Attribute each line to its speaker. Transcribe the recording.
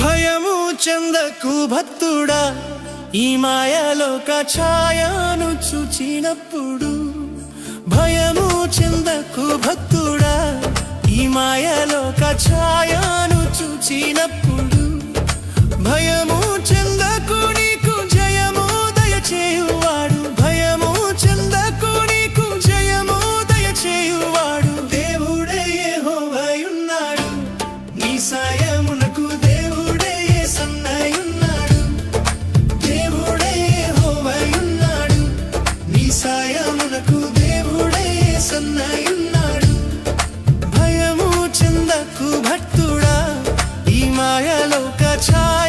Speaker 1: భయము చెందకు భక్తుడా, ఈ మాయలోక ఛాయను చూచినప్పుడు. భయము చెందకు భక్తుడా, ఈ మాయలోక ఛాయను చూచినప్పుడు. భయము చెందకు, నీకు జయము దయచేయువాడు. భయము చెందకు, నీకు జయము దయచేయువాడు. దేవుడే యెహోవాయున్నాడు, నీ సాయమునకు దేవుడే యేసన్నయున్నాడు. దేవుడే యెహోవాయున్నాడు, నీ సాయమునకు దేవుడే యేసన్నయున్నాడు. భయము చెందకు భక్తుడా, ఈ మాయలోక ఛాయ